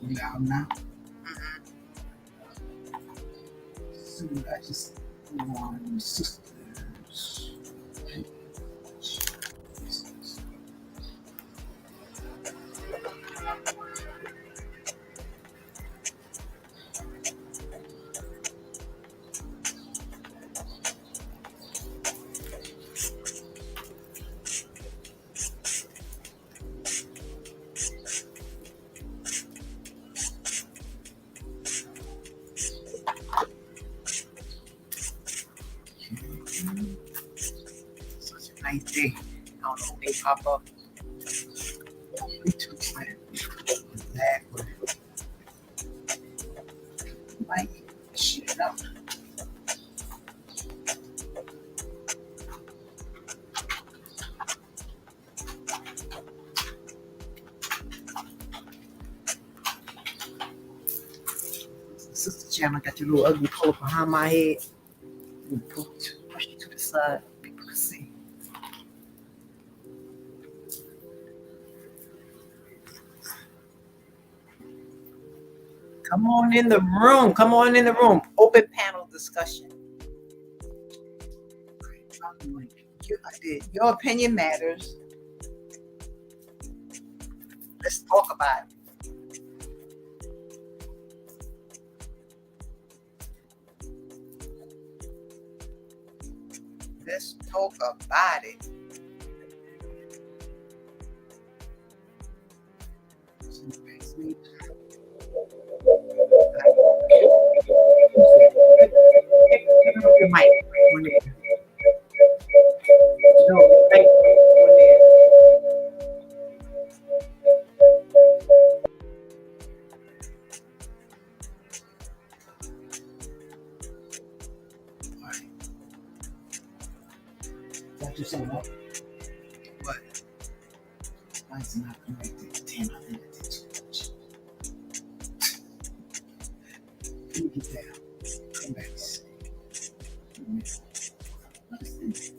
You loud now? Mm-hmm. So I just want sisters. Such a nice day. I don't know if they pop up. Me too, man. Exactly. Might shit up. Sister Chandler got your little ugly pole behind my head. You push it to the side. People can see. Come on in the room. Come on in the room. Open panel discussion. Your opinion matters. Let's talk about it. Let's talk about it. Your mic on there. No, your mic on there. What you saying? What? What? Mine's not connected. Damn, I think I did too much. Let me get down. Come back. What's this?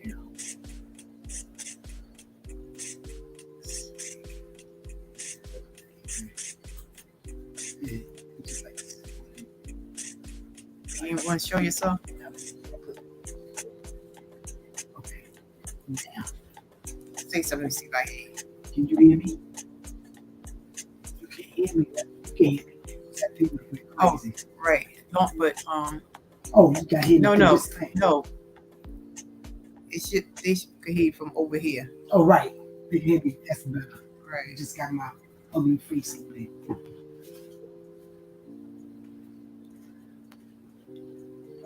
Yeah. Yeah, just like this. You want to show yourself? Okay. Now, Say something to see if I hear you. can you hear me? You can't hear me. You can't hear me. That thing was Oh, crazy. right. Don't put Oh, you got hear me. No, through no, this thing. no. They should hear from over here. Oh, right. They can hear me. That's better. I Right. just got my ugly face over there.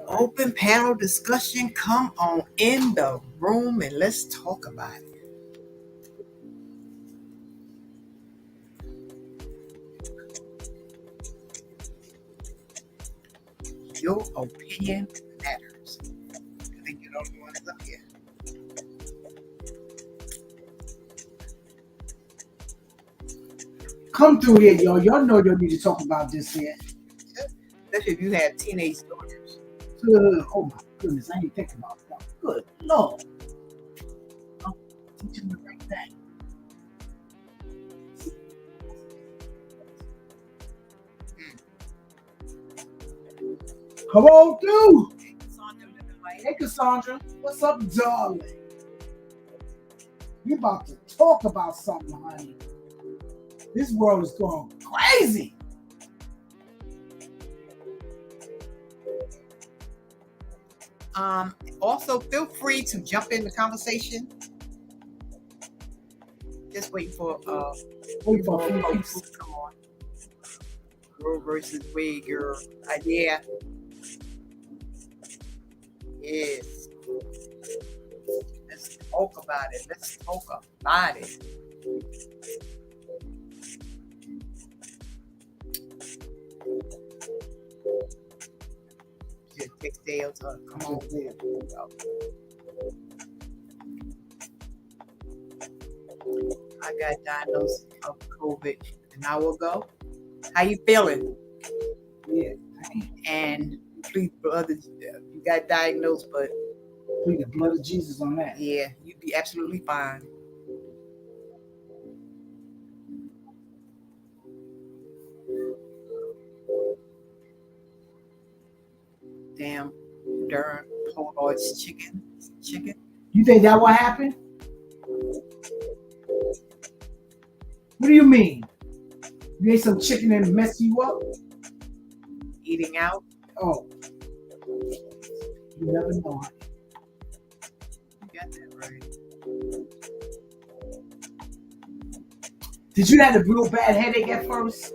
Open panel discussion. Come on in the room and let's talk about it. Your opinion matters. I think you're the only one that's up here. Come through here, y'all. Y'all know y'all need to talk about this here. Especially if you have teenage daughters. Oh my goodness, I ain't thinking about that. Good Lord. I'm teaching the right thing. Come on through. Hey, Cassandra. What's up, darling? We about to talk about something, honey. This world is going crazy. Also, feel free to jump in the conversation. Just waiting for Wait for a few folks people. to come on. Girl versus way girl idea. Yes. Let's talk about it. Let's talk about it. Just text Dale to come on. I got diagnosed of COVID an hour ago. How you feeling? Yeah. And please, brother, you got diagnosed, but Plead the blood of Jesus on that. yeah, you'd be absolutely fine. darn Polish chicken. You think that what happened? What do you mean? You ate some chicken and messed you up? Eating out. Oh, you never know. You got that right. Did you have a real bad headache at first?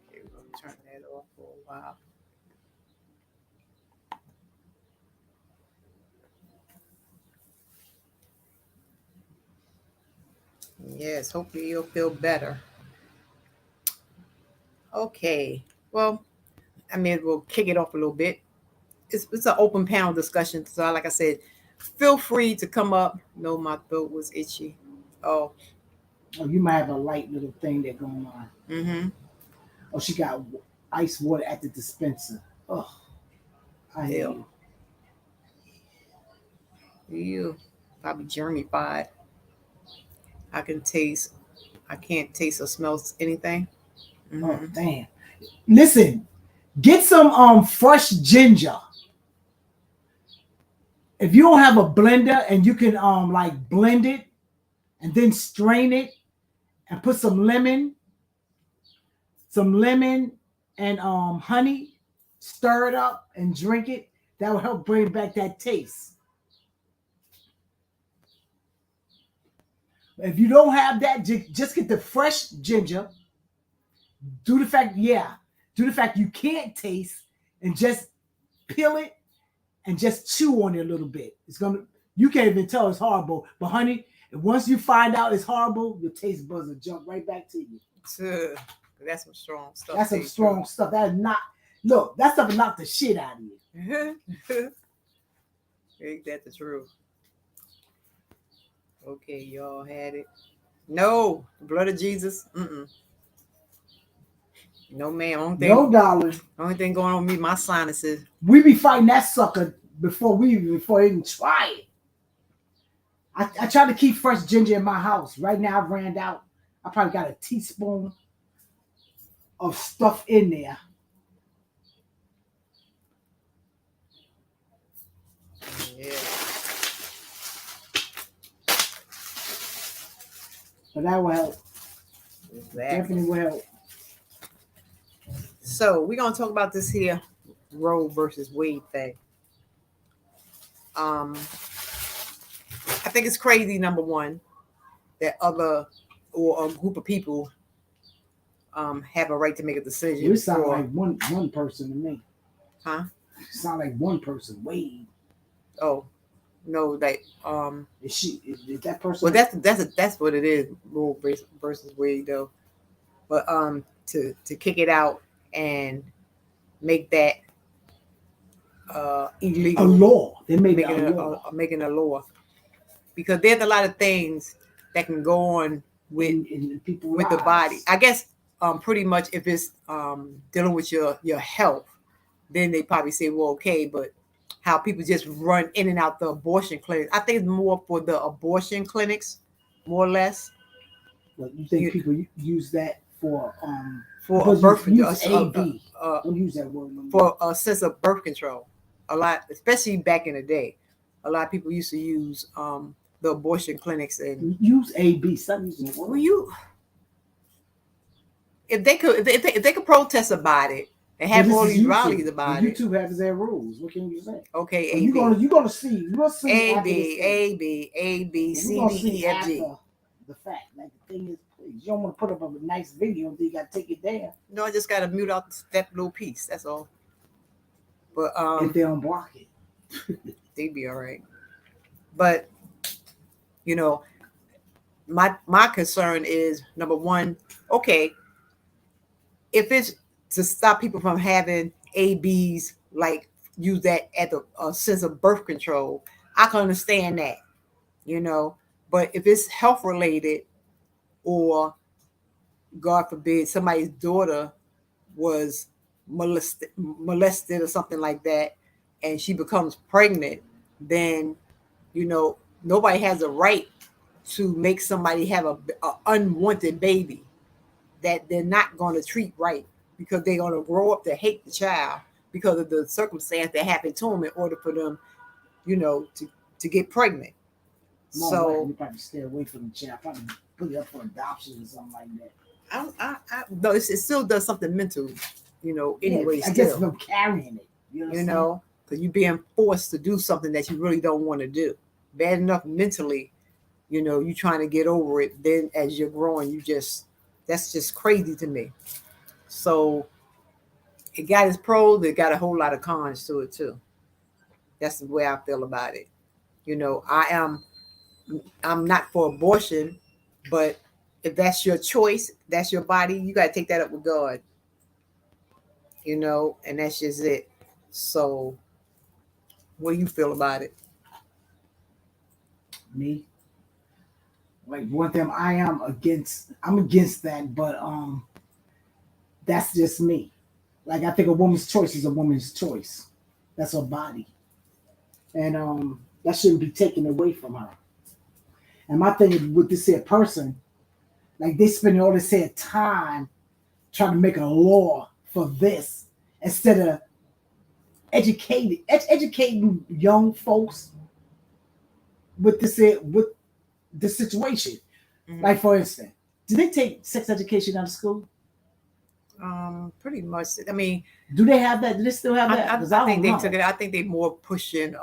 Okay, we're gonna turn that off for a while. Yes, hopefully you'll feel better. Okay. Well, I mean, we'll kick it off a little bit. It's an open panel discussion. So, like I said, feel free to come up. No, my throat was itchy. Oh, Oh, you might have a light little thing that going on. mm-hmm. Oh, she got ice water at the dispenser. Oh, I hate Ew. you. You probably germified. I can't taste or smell anything. Oh, Mm-hmm. damn. Listen, get some fresh ginger. If you don't have a blender and you can like blend it and then strain it and put some lemon and honey, stir it up and drink it, that will help bring back that taste. If you don't have that, just get the fresh ginger. Do the fact you can't taste and just peel it and just chew on it a little bit. You can't even tell it's horrible. But honey, once you find out it's horrible, your taste buds will jump right back to you. That's some strong stuff. That's some strong stuff. That stuff will knock the shit out of you. Ain't that the truth? Okay, y'all had it. No, the blood of Jesus. Mm-mm. No, ma'am. No, darling. Only thing going on with me, my sinuses. We be fighting that sucker before even try it. I try to keep fresh ginger in my house. Right now, I've ran out. I probably got a teaspoon of stuff in there. Yeah. But that will help. Exactly. Definitely will help. So we're gonna talk about this here Roe versus Wade thing. I think it's crazy, number one, that other or a group of people have a right to make a decision. It sounds like one person to me. Huh? It sounds like one person. Wade. Oh, no, like is that person? Well, that's what it is, Roe versus Wade, though. But to kick it out and make that illegal, a law. They made making it a law. Making a law, because there's a lot of things that can go on with in people's with lives. the body. I guess pretty much if it's dealing with your health, then they probably say, well, okay, but how people just run in and out the abortion clinics. I think it's more for the abortion clinics, more or less. Well, you think people use that for a birth AB? Don't use that word no more. For a sense of birth control. A lot, especially back in the day, a lot of people used to use the abortion clinics and use AB. Stop using the word. Well, if they could protest about it and have all these rallies about it. YouTube has their rules. What can you say? Okay, so AB. You're gonna see. We'll see. A B C D E F G. The fact, like the thing is, please, you don't want to put up a nice video until you got to take it down. No, I just got to mute out that little piece. That's all. But if they don't block it, they'd be all right. But my concern is, number one, okay, if it's to stop people from having ABs, like use that at the sense of birth control, I can understand that, But if it's health related, or God forbid somebody's daughter was molested or something like that, and she becomes pregnant, then nobody has a right to make somebody have a unwanted baby. that they're not going to treat right because they're going to grow up to hate the child because of the circumstance that happened to them in order for them, to get pregnant. More than likely, So you probably stay away from the child. Probably put it up for adoption or something like that. no, it still does something mental, Yeah, anyway, I guess still, them carrying it. You know what I'm saying? because you're being forced to do something that you really don't want to do. Bad enough mentally, you trying to get over it. Then as you're growing, that's just crazy to me. So it got its pros, it got a whole lot of cons to it too. That's the way I feel about it. I'm not for abortion, but if that's your choice, that's your body, you gotta take that up with God, and that's just it. So what do you feel about it? Me, like one thing, I'm against that, but that's just me. Like I think a woman's choice is a woman's choice. That's her body, and that shouldn't be taken away from her. And my thing is with this here person, like they spending all this here time trying to make a law for this instead of educating young folks with with the situation. Mm-hmm. Like for instance, do they take sex education out of school? Pretty much. I mean, Do they have that? Do they still have that? Because I I think don't they know. took it. I think they more pushing.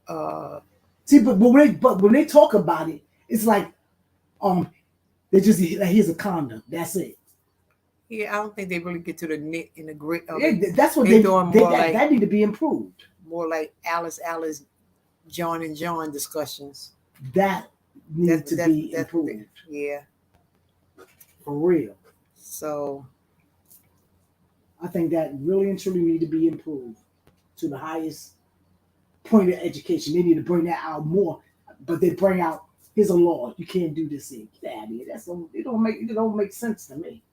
Uh, See, but when they talk about it, it's like um they just like here's a condom. That's it. yeah, I don't think they really get to the nit in the grit of Yeah, it. that's what They doing more like that need to be improved. Alice, John and John discussions. That need to be That's what they, improved yeah. for real. So I think that really and truly need to be improved to the highest point of education. They need to bring that out more, but they bring out here's a law. You can't do this here. Get out of here. It don't make sense to me.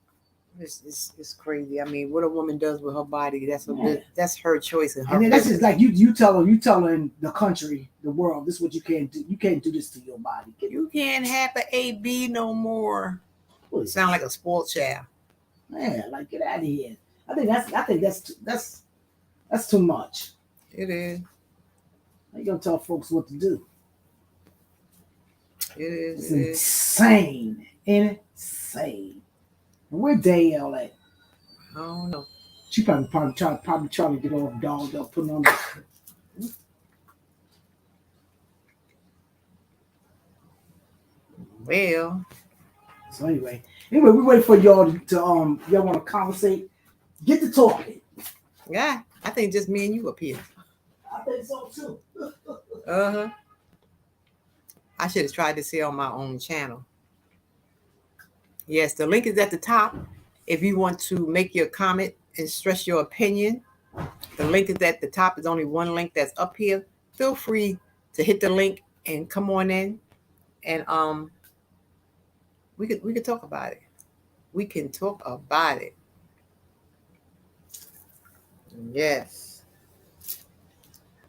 it's crazy. I mean, what a woman does with her body, Yeah. that's her choice and her And then that's just business. like you telling the country, the world, this is what you can't do. You can't do this to your body. You can't have an AB no more. Please. Sound like a spoiled child. Man, like get out of here. I think that's too much. It is. How you gonna tell folks what to do? It is. It's It is. insane. Insane. And where Dale at? I don't know. She probably trying to get off dogged up, putting on the Well, so anyway, we wait for y'all to y'all want to conversate, get to talking. yeah, I think just me and you up here. I think so too. Uh-huh. I should have tried to see on my own channel. Yes, the link is at the top. If you want to make your comment and stress your opinion, the link is at the top. There's only one link that's up here. Feel free to hit the link and come on in, and we could talk about it. We can talk about it. Yes.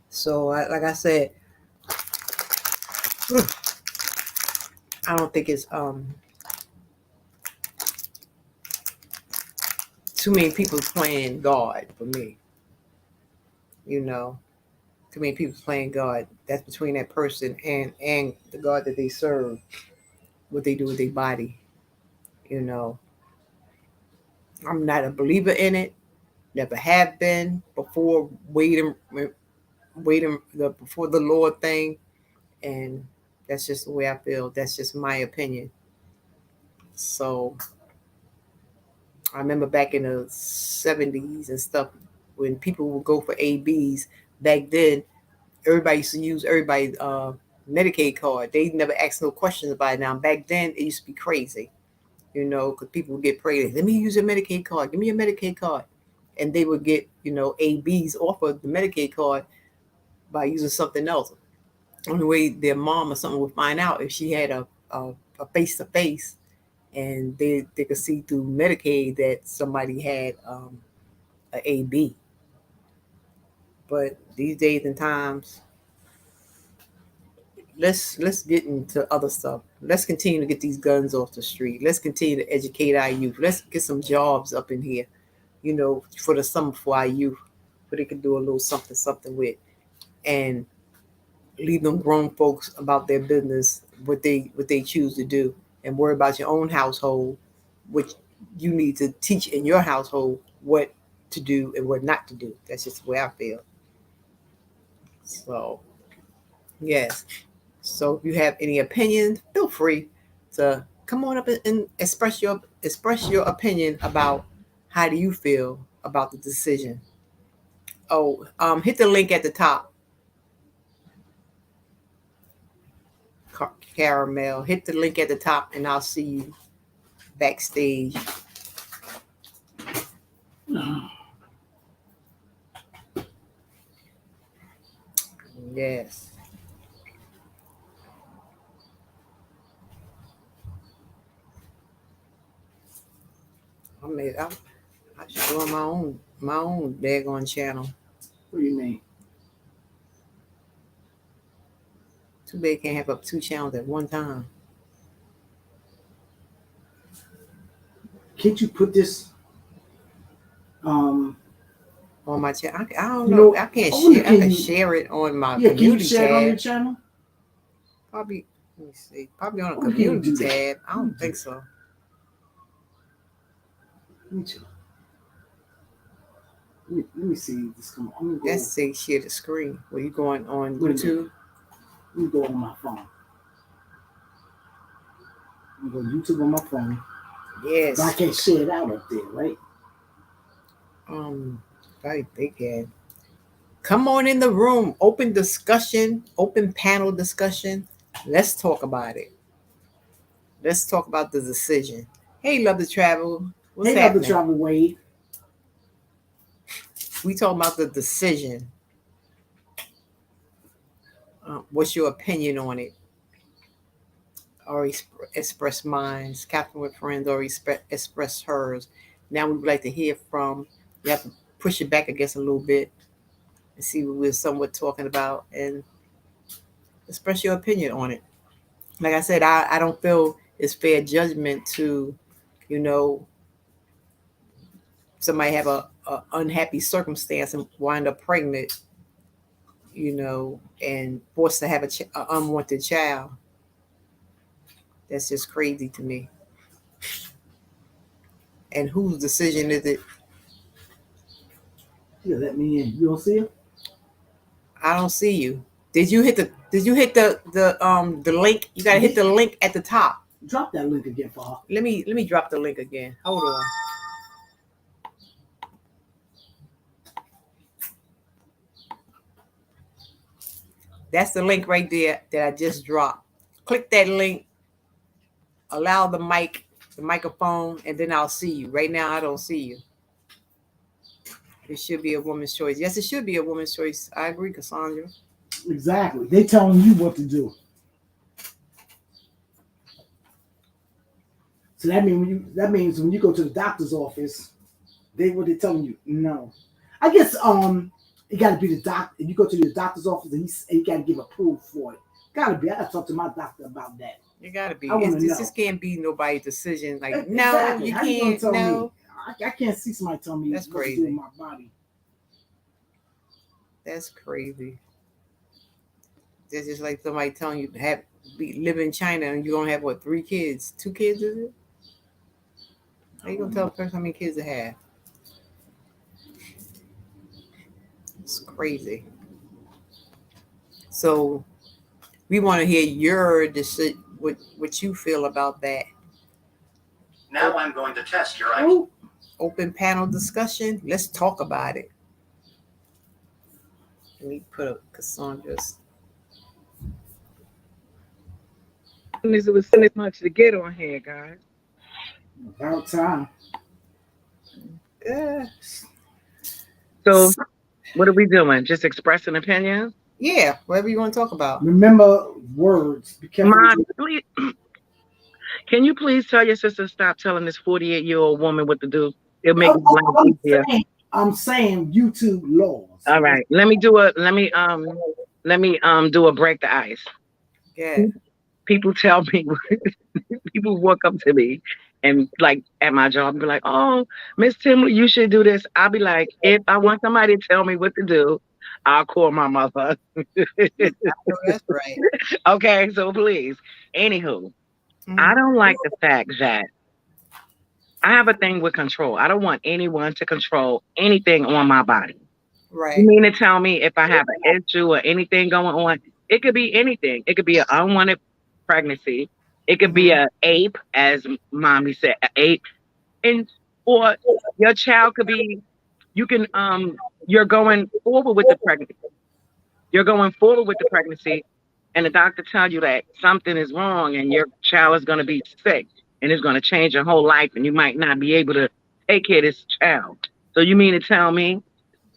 So, like I said, I don't think it's too many people playing God for me. Too many people playing God. That's between that person and the God that they serve. What they do with their body. I'm not a believer in it. Never have been before waiting before the Lord thing, and that's just the way I feel. That's just my opinion. So I remember back in the 70s and stuff when people would go for ABs. Back then, everybody used to use everybody's Medicaid card. They never asked no questions about it. Now back then, it used to be crazy, because people would get prayed. Let me use your Medicaid card. Give me your Medicaid card, and they would get ABs off of the Medicaid card by using something else. Only way their mom or something would find out if she had a face to face, and they could see through Medicaid that somebody had an AB. But these days and times, let's get into other stuff. Let's continue to get these guns off the street. Let's continue to educate our youth. Let's get some jobs up in here, for the summer for our youth, where they can do a little something with, and leave them grown folks about their business, what they choose to do, and worry about your own household, which you need to teach in your household what to do and what not to do. That's just the way I feel. So yes. So if you have any opinions, feel free to come on up and express your opinion about how do you feel about the decision. Oh, hit the link at the top, Caramel. Hit the link at the top, and I'll see you backstage. Yes. I should go on my own daggone channel. What do you mean? Too bad can't have up 2 channels at one time. Can't you put this On my channel? I don't know. I can't share. I can share it on my community can you share tab. it on your channel? Probably. Let me see. Probably on a community tab. I don't think so. Me too. Let me see this. Come on. Let's say share the screen. Were you going on YouTube? Let me go on my phone. I'm going to YouTube on my phone. Yes. But I can't share it out up there, right? They can. Come on in the room. Open discussion. Open panel discussion. Let's talk about it. Let's talk about the decision. Hey, Love to Travel. What's happening? Love to Travel, Wade. We talking about the decision. What's your opinion on it? Or express mine. Catherine with friends, or express hers. Now we would like to hear from. You have to push it back, I guess, a little bit and see what we're somewhat talking about, and express your opinion on it. Like I said, I don't feel it's fair judgment to, somebody have a unhappy circumstance and wind up pregnant, and forced to have an unwanted child. That's just crazy to me. And whose decision is it? Yeah, let me in. You don't see it? I don't see you. Did you hit the link? You gotta hit the link at the top. Drop that link again for her. Let me drop the link again. Hold on. That's the link right there that I just dropped. Click that link. Allow the microphone, and then I'll see you. Right now, I don't see you. It should be a woman's choice. Yes, it should be a woman's choice. I agree, Cassandra. Exactly. They telling you what to do. So that means when you go to the doctor's office, they telling you? No. I guess it got to be the doctor. You go to the doctor's office and he got to give a proof for it. Got to be. I got to talk to my doctor about that. It got to be. This just can't be nobody's decision. Like, exactly. No, you can't. No. I can't see somebody telling me that's what crazy. to do in my body. That's crazy. That's just like somebody telling you to live in China and you don't have 3 kids? 2 kids, is it? How you gonna tell a person how many kids they have? It's crazy. So we want to hear your decision, what you feel about that. Now I'm going to test your IQ. Open panel discussion. Let's talk about it. Let me put up Cassandra's. It was so much to get on here, guys. About time. Yeah. So, what are we doing? Just express an opinion? Yeah, whatever you want to talk about. Remember words. Be careful. Mom, please, can you please tell your sister to stop telling this 48-year-old woman what to do? It'll make it easier. I'm saying YouTube laws. All right. Let me do a break the ice. Yeah. People tell me, people walk up to me and like at my job and be like, "Oh, Miss Timley, you should do this." I'll be like, if I want somebody to tell me what to do, I'll call my mother. No, that's right. Okay, so please. Anywho, I Mhm. don't like the fact that I have a thing with control. I don't want anyone to control anything on my body. You Right. mean to tell me if I have an issue or anything going on? It could be anything. It could be an unwanted pregnancy. It could be Hmm. a ape, as mommy said, a ape, and or your child could be. You can you're going forward with the pregnancy. You're going forward with the pregnancy, and the doctor tell you that something is wrong, and your child is going to be sick, and it's going to change your whole life, and you might not be able to take care of this child. So you mean to tell me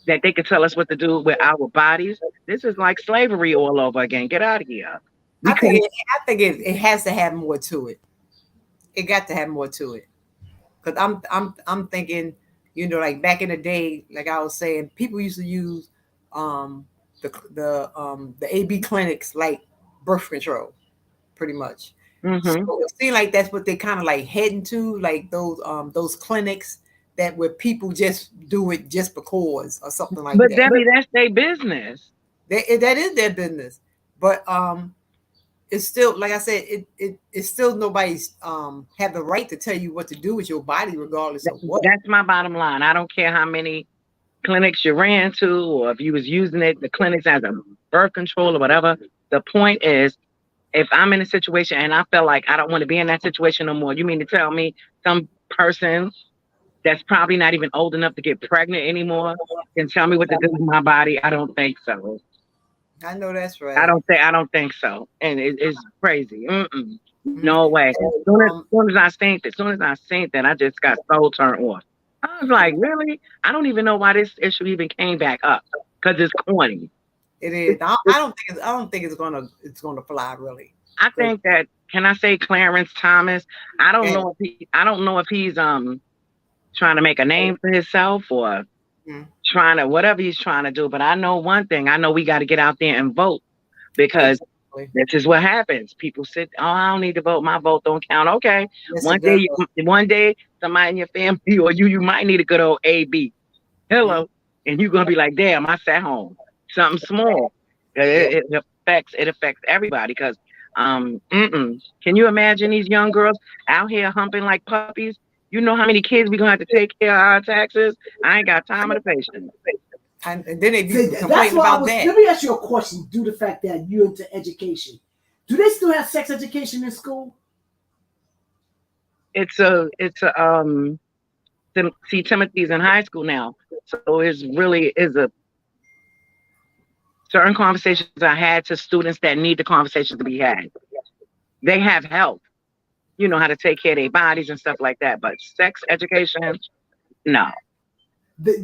that they could tell us what to do with our bodies? This is like slavery all over again. Get out of here. We I think couldn't. it, I think it has to have more to it. It got to have more to it. Cause I'm thinking, like back in the day, like I was saying, people used to use um the AB clinics like birth control, pretty much. So Hmm. it seems like that's what they kind of like heading to, like those clinics that where people just do it just because or something like But that. Debbie, that's their business. That is their business. But it's still like I said, it's still nobody's have the right to tell you what to do with your body regardless of what. That's my bottom line. I don't care how many clinics you ran to or if you was using it, the clinics as a birth control or whatever. The point is, if I'm in a situation and I feel like I don't want to be in that situation no more, you mean to tell me some person that's probably not even old enough to get pregnant anymore can tell me what to do with my body? I don't think so. I know that's right. I don't think so. And it's crazy. Mm-mm. Mhm. No way. And, As soon as I seen that, I just got so turned off. I was like, really? I don't even know why this issue even came back up because it's corny. it is. It, I don't think it's gonna fly really. I 'Cause- think that, can I say Clarence Thomas? yeah. I don't know if he's trying to make a name for himself or Mhm. trying to whatever he's trying to do. But I know one thing. I know we got to get out there and vote because Exactly. this is what happens. People sit, oh, I don't need to vote. My vote don't count. Okay. Yes, it does. One day, somebody in your family or you might need a good old AB. Mhm. Hello. And you're going to be like, damn, I sat home. Something small. Yeah. It affects everybody because, can you imagine these young girls out here humping like puppies? You know how many kids we going to have to take care of our taxes? I ain't got time or the patience. And then they be See, that's complaining why I about was. that. Let me ask you a question. Due to the fact that you're into education, do they still have sex education in school? It's a see, Timothy's in high school now, so it's really is a certain conversations I had to students that need the conversations to be had. They have help, you know how to take care of their bodies and stuff like that, but sex education, no.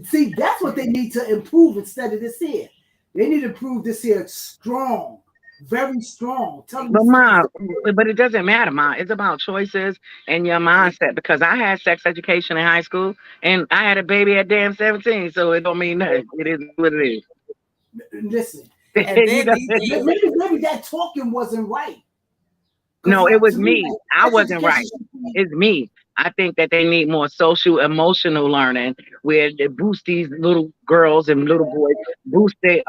See, that's what they need to improve instead of this here. They need to improve this here strong, very strong. Tell them But this here. mom, but it doesn't matter, mom. It's about choices and your mindset because I had sex education in high school and I had a baby at damn 17, so it don't mean nothing. It is what it is. Listen, And You then know, these days, maybe that talking wasn't right. Because no, it was to me, me. I like, sex wasn't education right. should be. It's me. I think that they need more social emotional learning where they boost these little girls and little boys, boost they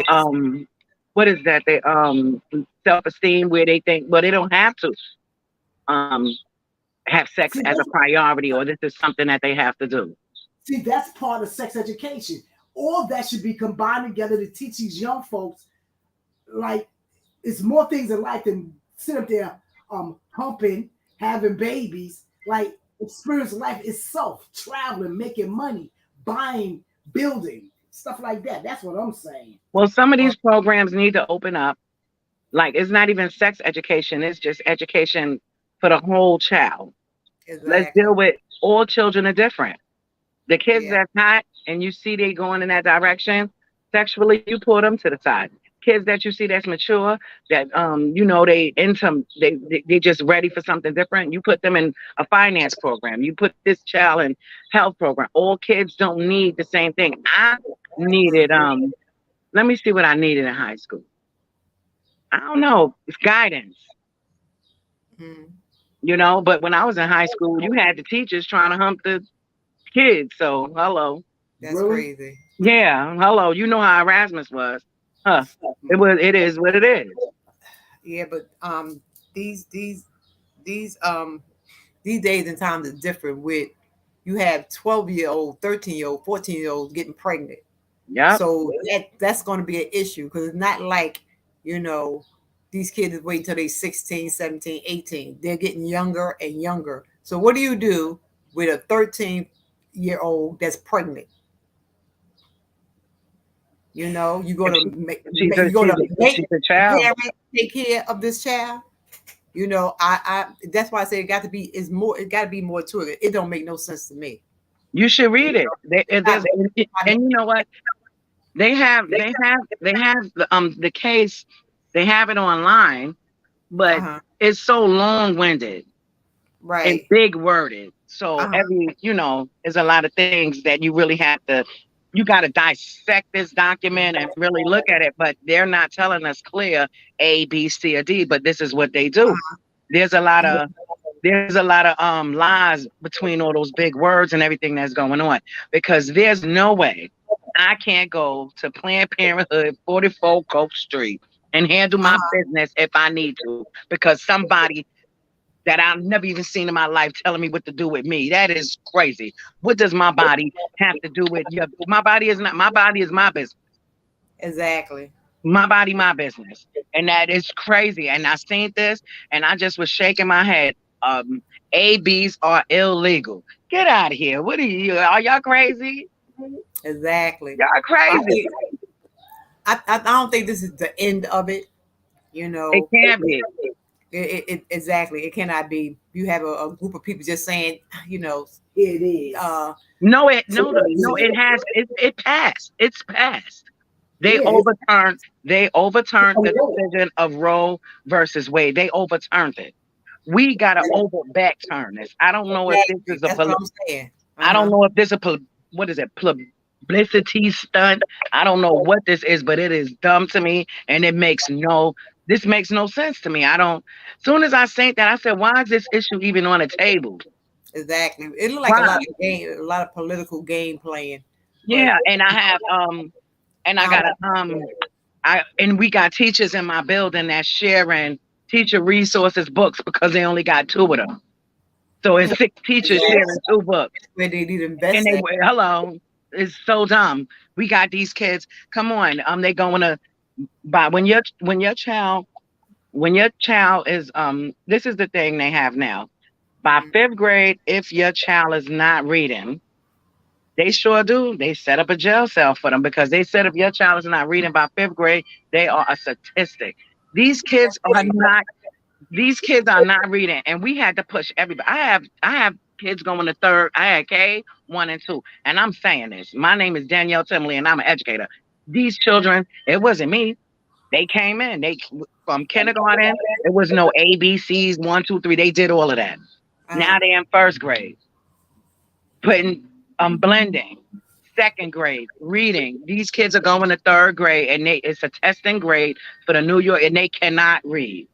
self what is that? They self esteem where they think, well, they don't have to um have sex See, as a priority or this is something that they have to do. that's part of sex education. All that should be combined together to teach these young folks like it's more things in life than sit up there humping, having babies. Like experience life itself, traveling, making money, buying, building, stuff like that. That's what I'm saying. Well, some of these programs need to open up. Like it's not even sex education, it's just education for the whole child. Let's exactly. deal with all children are different. The kids Yeah. that's hot and you see they going in that direction sexually, you pull them to the side. Kids that you see that's mature, that they into they just ready for something different. You put them in a finance program. You put this child in health program. All kids don't need the same thing. I needed let me see what I needed in high school. I don't know. It's guidance, Mhm. But when I was in high school, you had the teachers trying to hump the kids. So, hello. That's Really? crazy. Yeah, hello. You know how Erasmus was. Huh. It is what it is. Yeah, but these these these these days and times is different. With you have 12-year-old, 13-year-old, 14-year-olds getting pregnant. Yep. So that's going to be an issue because it's not like, you know, these kids is waiting until they 16, 17, 18. They're getting younger and younger. So what do you do with a 13-year-old that's pregnant? You know, you're If gonna she, make, if she's you're gonna if make she's a the child, parent take care of this child. You know, I that's why I say it got to be is more. It got to be more to it. It don't make no sense to me. you should You read it. know, There's, I and you know what? They have the case. They have it online, but uh-huh, it's so long winded and right. big worded. So Uh-huh, there's a lot of things that you really have to. You got to dissect this document and really look at it, but they're not telling us clear A, B, C, or D. But this is what they do. There's a lot of lies between all those big words and everything that's going on, because there's no way I can't go to Planned Parenthood 44 Coke Street and handle my uh-huh. business if I need to, because somebody that I've never even seen in my life telling me what to do with me. That is crazy. What does my body have to do with your? My body is not my body is my business. Exactly. My body, my business. And that is crazy. And I seen this and I just was shaking my head. Um, ABs are illegal. Get out of here. What are y'all crazy? Exactly. Y'all I, crazy. think- I don't think this is the end of it. You It know, can't be. exactly. It cannot be. You have a group of people just saying, you know, It is. It has it passed. It's passed. They Yeah, overturned the decision of Roe versus Wade. They overturned it. We gotta over backturn this. I don't know if this exactly. is a That's what I'm saying. I don't Uh-huh. know if this is what is it, publicity stunt. I don't know what this is, but it is dumb to me, and this makes no sense to me. I don't. Soon as I think that, I said, why is this issue even on the table? Exactly. It looked like Why? a lot of political game playing. But Yeah, and I have and I I got don't. and we got teachers in my building that's sharing teacher resources books because they only got two of them. So it's six teachers sharing two books. Where they need to And invest they at. were, hello, it's so dumb. We got these kids. Come on, they going to buy when your child is this is the thing they have now. By fifth grade, if your child is not reading, they sure do. They set up a jail cell for them, because they said if your child is not reading by fifth grade, they are a statistic. These kids are not. These kids are not reading, and we had to push everybody. I have kids going to third. I had K1 and 2, and I'm saying this. My name is Danielle Timley, and I'm an educator. These children, it wasn't me. They came in. They from kindergarten. It was no ABCs 1, 2, 3. They did all of that. Uh-huh. Now they're in first grade, putting blending. Second grade reading. These kids are going to third grade, and it's a testing grade for the New York, and they cannot read.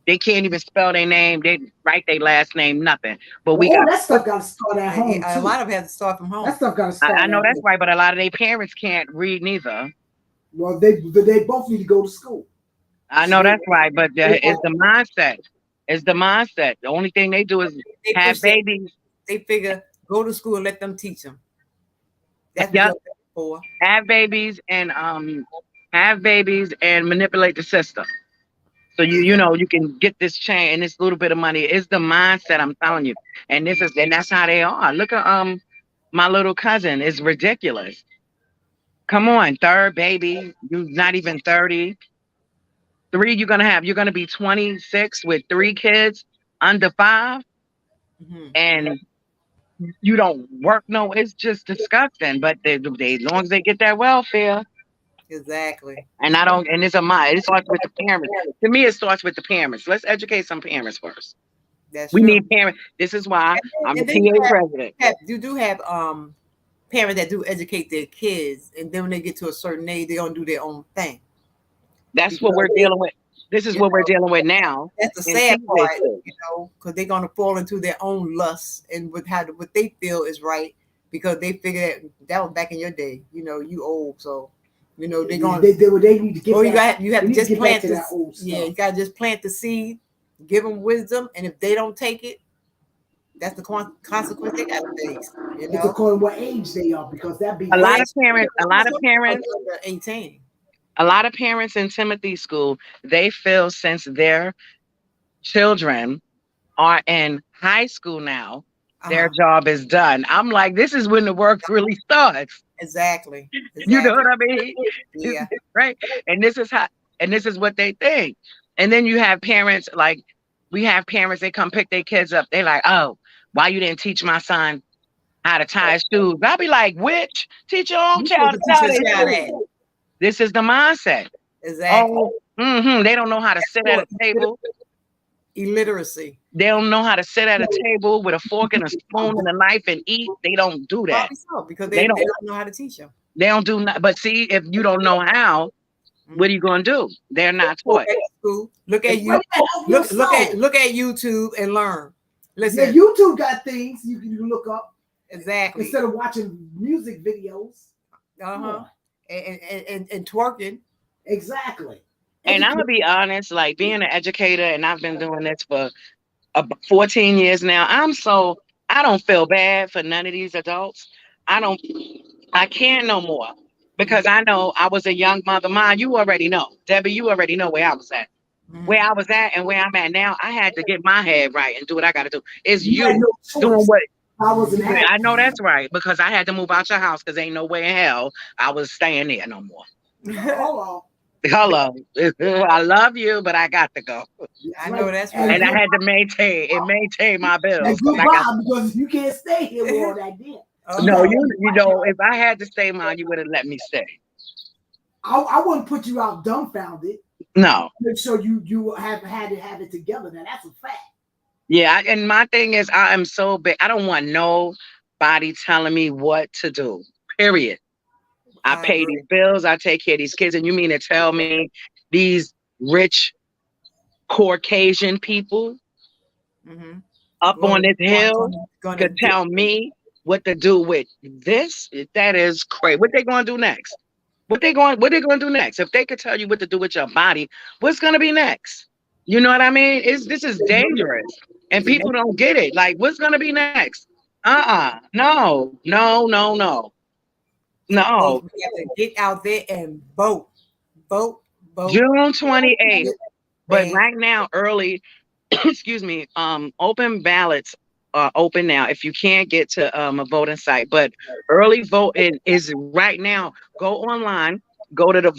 They can't even spell their name. They write their last name, nothing. But we well, all got. that stuff got to start at home A too. lot of it has to start from That home. stuff got to I start know at that's home. right, but a lot of their parents can't read neither. Well, they both need to go to school. I know that's right, but it's the mindset. It's the mindset. The only thing they do is They have push that. babies. They figure go to school and let them teach them. That's what Yep, they're for. have babies and manipulate the system. So you can get this change and this little bit of money. It's the mindset, I'm telling you. And that's how they are. Look at my little cousin. It's ridiculous. Come on, third baby. You're not even 30. You're gonna be 26 with 3 kids under 5, Hmm. and you don't work. No, it's just disgusting. But as long as they get that welfare, Exactly. and I don't, and it's a mind. It starts with the parents. To me, it starts with the parents. Let's educate some parents first. That's We true. need parents. This is why I'm the And then you PA president. you do have parents that do educate their kids, and then when they get to a certain age, they don't do their own thing That's what because we're dealing with. This is You what we're know, dealing with now that's the in sad teenage part, school. because they're gonna fall into their own lusts and with how what they feel is right because they figure that was back in your day. You old, so they're gonna. They need to get Or back. you have They to need to just get back plant to that this. old Yeah, stuff. you gotta just plant the seed, give them wisdom, and if they don't take it, that's the consequence they gotta face. It's according to what age they are, because that A lot behavior. of parents, a lot of parents, Under 18. a lot of parents in Timothy school, they feel since their children are in high school now, their Uh-huh. job is done. I'm like, this is when the work really starts. Exactly. You know Exactly. what I mean? Yeah. Right? And this is how, and this is what they think. And then you have parents like, we have parents, they come pick their kids up. They like, oh, why you didn't teach my son how to tie his shoes? I'll be like, which? Teach your own You supposed child to to teach tie your their child that. shoes. This is the mindset. Exactly. Oh, they don't know how to sit at a table. Illiteracy. They don't know how to sit at a table with a fork and a spoon and a knife and eat. They don't do that. Probably so, because They they don't. don't know how to teach them. They don't do that. But see, if you don't know how, what are you going to do? They're not Go taught. back to school. Look at you. What the hell Look at YouTube and learn. Yeah, Listen. YouTube got things you can look up Exactly. instead of watching music videos. And twerking. Exactly. And I'm going to be honest, like being an educator, and I've been doing this for 14 years now. I don't feel bad for none of these adults. I can't no more because I know I was a young mother. Mine, you already know. Debbie, you already know where I was at. Where I was at and where I'm at now, I had to get my head right and do what I got to do. It's You had you no doing choice. what. I wasn't happy. I know that's right because I had to move out your house because ain't no way in hell I was staying there no more. Hold Hello, I love you, but I got to go, I know that's right. and I had to maintain my bills. And goodbye, because you can't stay here with all that then. No, you know, if I had to stay, Mom, you would have let me stay. I wouldn't put you out dumbfounded. No. Make sure you have it together. Now that's a fact. Yeah, and my thing is, I am so big. I don't want nobody telling me what to do. Period. I pay these bills. I take care of these kids, and you mean to tell me these rich Caucasian people up on this hill could tell me what to do with this? That is crazy. What they going to do next? What they going to do next? If they could tell you what to do with your body, what's going to be next? You know what I mean? This is dangerous, and people don't get it. Like, what's going to be next? No. No. We have to get out there and vote. June 28th. But right now, early, excuse me, open ballots are open now. If you can't get to a voting site, but early voting is right now. Go online, go to the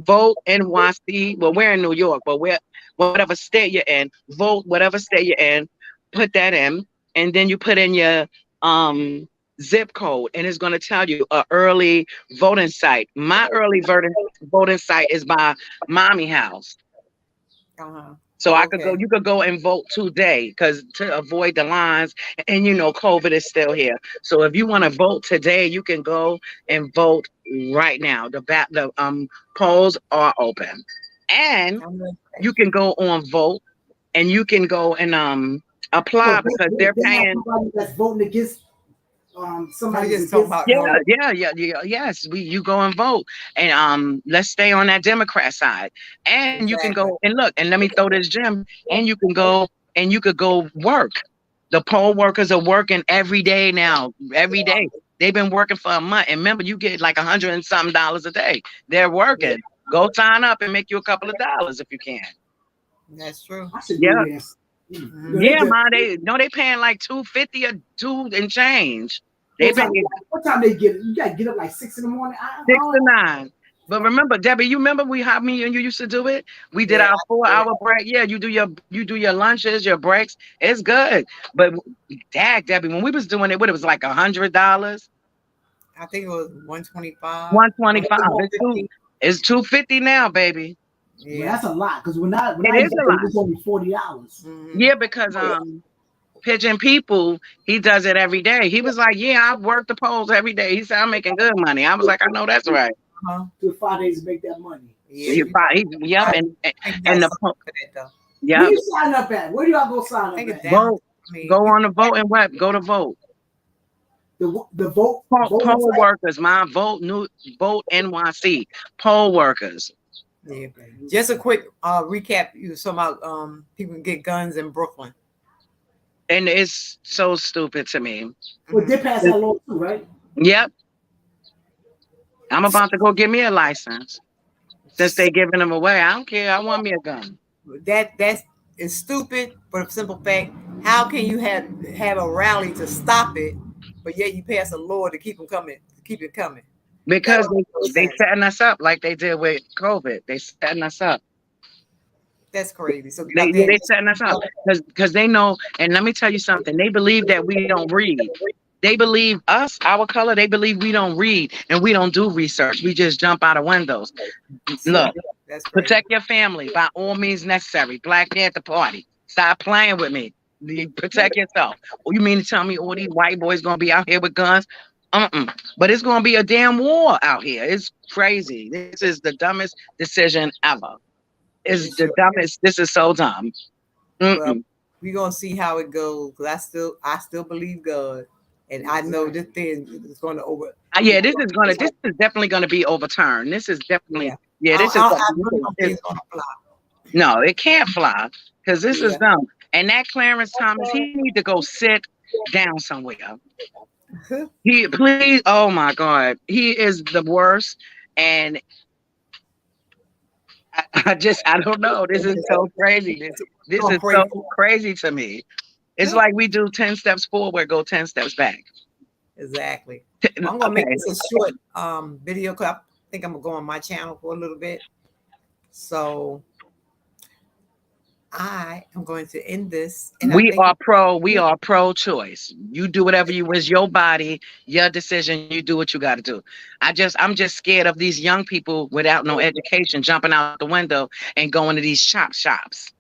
Vote NYC. Well, we're in New York, but whatever state you're in, vote whatever state you're in, put that in, and then you put in your zip code, and it's going to tell you a early voting site. My early voting site is by Mommy House. So I could go, you could go and vote today because to avoid the lines, and COVID is still here. So if you want to vote today, you can go and vote right now. The polls are open, and you can go on vote, and you can go and apply because they're paying. That's voting against somebody just talking about Yes, you go and vote, and let's stay on that Democrat side, and you can go and look, and let me throw this gem, and you can go and you could go work. The poll workers are working every day now, every day. They've been working for a month, and remember, you get like $100 and something a day. They're working. Go sign up and make you a couple of dollars if you can. That's true. Yeah. Yeah, man. They paying like $2.50 or $2 and change. What time they get? You gotta get up like 6 in the morning. 6 to 9. But remember, Debbie, you remember how me and you used to do it? We did our 4-hour break. Yeah, you do your lunches, your breaks. It's good. But dad, Debbie, when we was doing it, it was like $100. I think it was 125. 125. It's $2.50 now, baby. Yeah, that's a lot because when I it was only $40. Yeah, because Pigeon People, he does it every day. He was like, "Yeah, I work the polls every day." He said, "I'm making good money." I was like, "I know that's right." to 5 days to make that money. Yeah, Yep, I and think and that's the something for that though. Where yep. you sign up at? Where do y'all go sign up Take it at? down. Vote. I mean, Go on the vote and what? Go to vote. The vote Poll site? workers, my vote NYC. Poll workers. yeah. Just a quick recap. You were talking about people can get guns in Brooklyn. And it's so stupid to me. Well, they passed that law too, right? Yep. I'm about to go get me a license. Since they giving them away, I don't care. I want me a gun. That's is stupid, but a simple fact. How can you have a rally to stop it, but yet you pass a law to keep them coming, to keep it coming? Because That makes no they sense. setting us up like they did with COVID. They setting us up. That's crazy. So They setting us up because they know. And let me tell you something. They believe that we don't read. They believe us, our color. They believe we don't read and we don't do research. We just jump out of windows. Look, that's crazy. protect your family by all means necessary. Black Panther Party. Stop playing with me. Protect yourself. Oh, you mean to tell me all these white boys gonna be out here with guns? But it's gonna be a damn war out here. It's crazy. This is the dumbest decision ever. It's the dumbest. This is so dumb. Well, we're gonna see how it goes. Cause I still believe God, and I know this thing is going to over. Yeah, this is definitely gonna be overturned. This is definitely this is. I really don't think it's gonna fly. No, it can't fly because this is Yeah. dumb. And that Clarence Thomas, he need to go sit down somewhere. He please, oh my God, he is the worst. And I don't know. This is so crazy. This is so crazy to me. It's like we do 10 steps forward, go 10 steps back. Exactly. Well, I'm gonna make this a short video clip. I think I'm gonna go on my channel for a little bit. So I am going to end this. And we are pro-choice. You do whatever is your body, your decision. You do what you got to do. I'm just scared of these young people without no education jumping out the window and going to these shops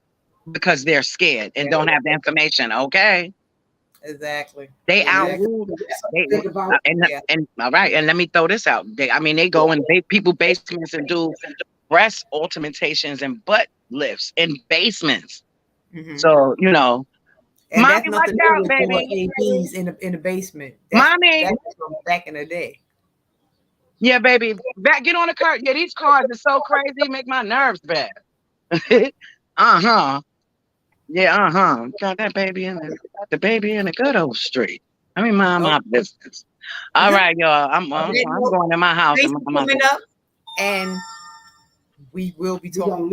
because they're scared and don't have the information. Okay. Exactly. They outrule. And all right. And let me throw this out. They go in people basements and do breast augmentations and butt lifts in basements. So and mommy, that's nothing watch out, with baby. ABs in the basement. Mommy, that's from back in the day. Yeah, baby, get on the car. Yeah, these cars are so crazy, make my nerves bad. Yeah, got that baby in the baby in the good old street. Let me mind my business. All right, y'all. I'm going to my house. Coming up, and we will be talking.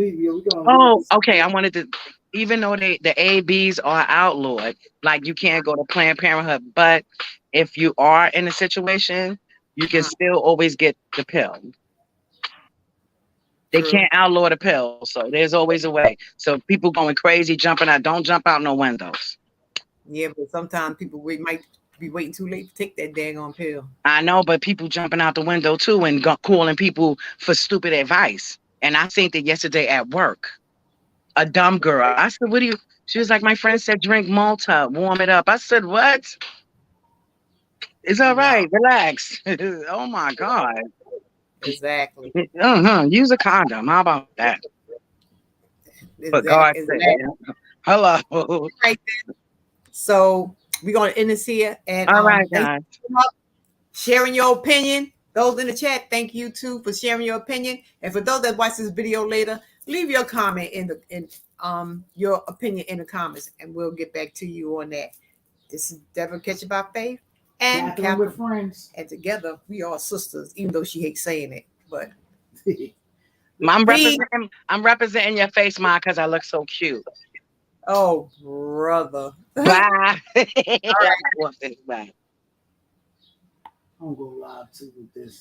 Okay. I wanted to, even though the ABs are outlawed, like you can't go to Planned Parenthood, but if you are in a situation, you can still always get the pill. They can't outlaw the pill, so there's always a way. So people going crazy, jumping out, don't jump out no windows. Yeah, but sometimes people might be waiting too late to take that daggone pill. I know, but people jumping out the window too and calling people for stupid advice. And I seen that yesterday at work. A dumb girl. I said, what do you? She was like, my friend said, drink Malta, warm it up. I said, what? It's all right. Relax. Oh my God. Exactly. Use a condom. How about that? For God's sake. Hello. Right there. So we're gonna end this here. And all right, guys. Sharing your opinion. Those in the chat, thank you too for sharing your opinion. And for those that watch this video later, leave your comment in your opinion in the comments, and we'll get back to you on that. This is Deborah Catch By Faith and Catherine with friends, and together we are sisters. Even though she hates saying it, but I'm representing your face, Ma, because I look so cute. Oh, brother. Bye. All right. Bye. I'm gonna go live too with this.